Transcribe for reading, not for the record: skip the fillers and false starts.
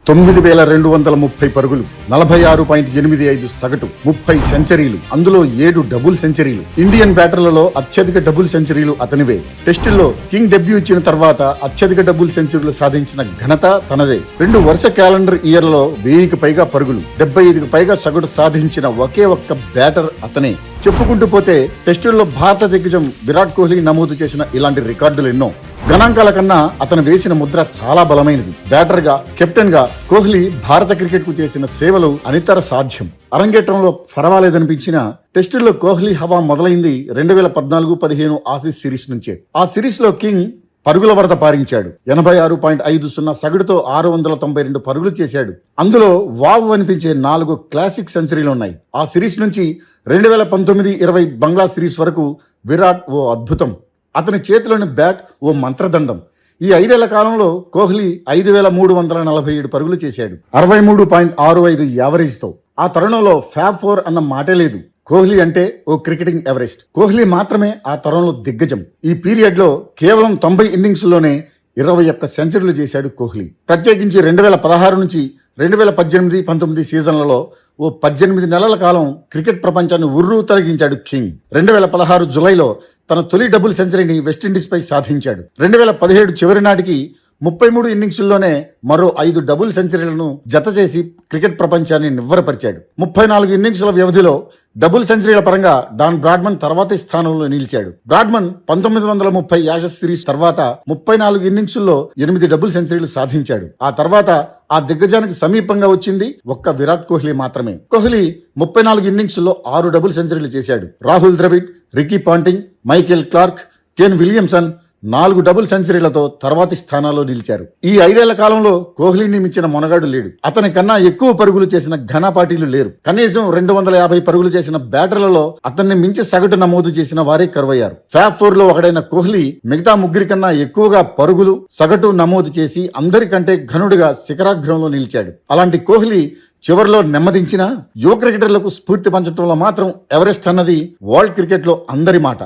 9,230 పరుగులు, 46.85 సగటు, 30 సెంచరీలు, అందులో 7 డబుల్ సెంచరీలు. ఇండియన్ బ్యాటర్లలో అత్యధిక డబుల్ సెంచరీలు అతనివే. టెస్టుల్లో కింగ్ డెబ్యూ ఇచ్చిన తర్వాత అత్యధిక డబుల్ సెంచరీలు సాధించిన ఘనత తనదే. 2 వరుస క్యాలెండర్ ఇయర్లలో 1000కి పైగా పరుగులు, 75కి పైగా సగటు సాధించిన ఒకే ఒక్క బ్యాటర్ అతనే. చెప్పుకుంటూ పోతే టెస్టుల్లో భారత దిగ్గజం విరాట్ కోహ్లీ నమోదు చేసిన ఇలాంటి రికార్డులు ఎన్నో. గణాంకాల కన్నా అతను వేసిన ముద్ర చాలా బలమైనది. బ్యాటర్ గా, కెప్టెన్ గా కోహ్లీ భారత క్రికెట్ కు చేసిన సేవలు అనితర సాధ్యం. అరంగేట్రంలో పర్వాలేదనిపించిన టెస్టుల్లో కోహ్లీ హవా మొదలైంది 2014-15 ఆసీస్ సిరీస్ నుంచే. ఆ సిరీస్ లో కింగ్ పరుగుల వరద పారించాడు. 86.50 సగటుతో 692 పరుగులు చేశాడు. అందులో వావ్ అనిపించే 4 క్లాసిక్ సెంచరీలున్నాయి. ఆ సిరీస్ నుంచి 2019-20 బంగ్లా సిరీస్ వరకు విరాట్ ఓ అద్భుతం. అతని చేతిలోని బ్యాట్ ఓ మంత్రదండం. ఈ 5 ఏళ్ల కాలంలో కోహ్లీ 5,347 పరుగులు చేశాడు, 63.65 యావరేజ్తో. ఆ తరుణంలో ఫ్యాబ్ 4 అన్న మాటే లేదు. కోహ్లీ అంటే ఓ క్రికెటింగ్ ఎవరెస్ట్. కోహ్లీ మాత్రమే ఆ తరంలో దిగ్గజం. ఈ పీరియడ్ లో కేవలం 90 ఇన్నింగ్స్లోనే 21 సెంచరీలు చేశాడు కోహ్లీ. ప్రత్యేకించి 2016 నుంచి 2018-19 సీజన్లలో ఓ 18 నెలల కాలం క్రికెట్ ప్రపంచాన్ని ఉర్రూ తొలగించాడు కింగ్. 2016 జులైలో తన తొలి డబుల్ సెంచరీని వెస్టిండీస్ పై సాధించాడు. 2017 చివరి నాటికి 33 ఇన్నింగ్స్లోనే మరో 5 డబుల్ సెంచరీలను జత చేసి క్రికెట్ ప్రపంచాన్ని నివ్వరపరిచాడు. 34 ఇన్నింగ్స్ల వ్యవధిలో డబుల్ సెంచరీల పరంగా డాన్ బ్రాడ్మన్ తర్వాతి స్థానంలో నిలిచాడు. బ్రాడ్మన్ 1930 యాషెస్ సిరీస్ తర్వాత 34 ఇన్నింగ్స్ల్లో 8 డబుల్ సెంచరీలు సాధించాడు. ఆ తర్వాత ఆ దిగ్గజానికి సమీపంగా వచ్చింది ఒక్క విరాట్ కోహ్లీ మాత్రమే. కోహ్లీ 34 ఇన్నింగ్స్ల్లో 6 డబుల్ సెంచరీలు చేశాడు. Rahul Dravid, Ricky Ponting, Michael Clarke, Kane Williamson 4 double సెంచరీలతో తర్వాతి స్థానాల్లో నిలిచారు. ఈ 5 ఏళ్ల కాలంలో కోహ్లీని మించిన మొనగాడు లేడు. అతని కన్నా ఎక్కువ పరుగులు చేసిన ఘనపాటీలు లేరు. కనీసం 250 పరుగులు చేసిన బ్యాటర్లలో అతన్ని మించి సగటు నమోదు చేసిన వారే కరువయ్యారు. ఫ్యాబ్ 4 లో ఒకడైన కోహ్లీ మిగతా ముగ్గురి కన్నా ఎక్కువగా పరుగులు, సగటు నమోదు చేసి అందరికంటే ఘనుడిగా శిఖరాగ్రంలో నిలిచాడు. అలాంటి కోహ్లీ చివరిలో నెమ్మదించిన యువ క్రికెటర్లకు స్ఫూర్తి పంచడంలో మాత్రం ఎవరెస్ట్ అన్నది వరల్డ్ క్రికెట్ లో అందరి మాట.